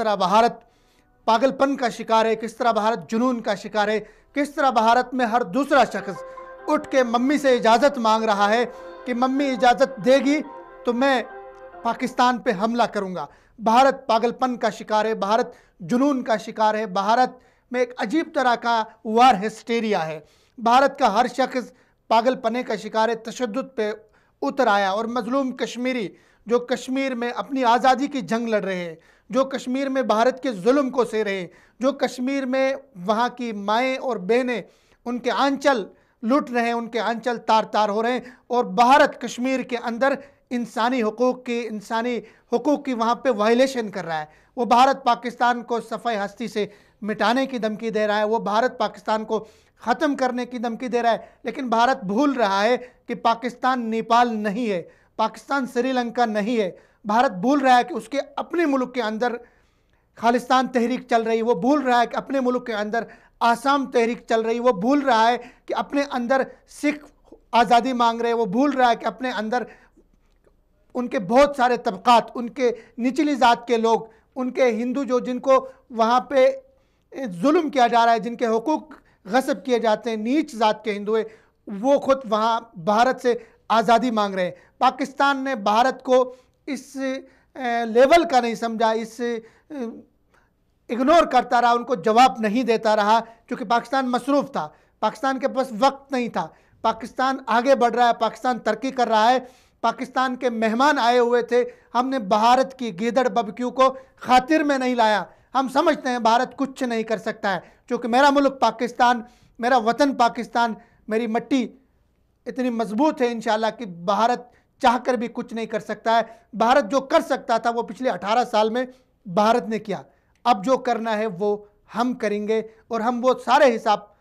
तरह भारत पागलपन का शिकार है, किस तरह भारत जुनून का शिकार है, किस तरह भारत में हर दूसरा शख्स उठ के मम्मी से इजाज़त मांग रहा है कि मम्मी इजाज़त देगी तो मैं पाकिस्तान पे हमला करूंगा। भारत पागलपन का शिकार है, भारत जुनून का शिकार है, भारत में एक अजीब तरह का वार हिस्टेरिया है। भारत का हर शख्स पागलपने का शिकार है, तशद्दुद पे उतर आया। और मजलूम कश्मीरी जो कश्मीर में अपनी आज़ादी की जंग लड़ रहे हैं, जो कश्मीर में भारत के जुल्म को सह रहे हैं, जो कश्मीर में वहाँ की माएँ और बहनें उनके आंचल लूट रहे हैं, उनके आंचल तार तार हो रहे हैं, और भारत कश्मीर के अंदर इंसानी हुकूक की वहाँ पे वायलेशन कर रहा है। वो भारत पाकिस्तान को सफ़ाई हस्ती से मिटाने की धमकी दे रहा है, वो भारत पाकिस्तान को ख़त्म करने की धमकी दे रहा है। लेकिन भारत भूल रहा है कि पाकिस्तान नेपाल नहीं है, पाकिस्तान श्रीलंका नहीं है। भारत भूल रहा है कि उसके अपने मुल्क के अंदर खालिस्तान तहरीक चल रही है, वो भूल रहा है कि अपने मुल्क के अंदर आसाम तहरीक चल रही है, वो भूल रहा है कि अपने अंदर सिख आज़ादी मांग रहे हैं, वो भूल रहा है कि अपने अंदर उनके बहुत सारे तबकात, उनके निचली ज़ात के लोग, उनके हिंदू जो जिनको वहाँ पे जुल्म किया जा रहा है, जिनके हुकूक गसब किए जाते हैं, नीच ज़ात के हिंदू है, वो खुद वहाँ भारत से आज़ादी मांग रहे हैं। पाकिस्तान ने भारत को इस लेवल का नहीं समझा, इस इग्नोर करता रहा, उनको जवाब नहीं देता रहा, क्योंकि पाकिस्तान मसरूफ़ था, पाकिस्तान के पास वक्त नहीं था। पाकिस्तान आगे बढ़ रहा है, पाकिस्तान तरक्की कर रहा है, पाकिस्तान के मेहमान आए हुए थे। हमने भारत की गीदड़ बबक्यू को खातिर में नहीं लाया। हम समझते हैं भारत कुछ नहीं कर सकता है, क्योंकि मेरा मुल्क पाकिस्तान, मेरा वतन पाकिस्तान, मेरी मट्टी इतनी मजबूत है इंशाल्लाह कि भारत चाहकर भी कुछ नहीं कर सकता है। भारत जो कर सकता था वो पिछले 18 साल में भारत ने किया। अब जो करना है वो हम करेंगे, और हम वो सारे हिसाब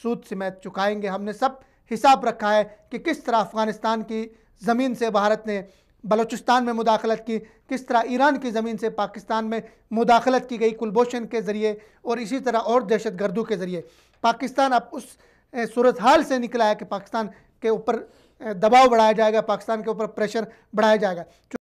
सूद समेत चुकाएंगे। हमने सब हिसाब रखा है कि किस तरह अफ़गानिस्तान की ज़मीन से भारत ने बलूचिस्तान में मुदाखलत की, किस तरह ईरान की ज़मीन से पाकिस्तान में मुदाखलत की गई कुलभूषण के ज़रिए, और इसी तरह और दहशत गर्दों के ज़रिए। पाकिस्तान अब उस सूरत हाल से निकला है कि पाकिस्तान के ऊपर दबाव बढ़ाया जाएगा, पाकिस्तान के ऊपर प्रेशर बढ़ाया जाएगा।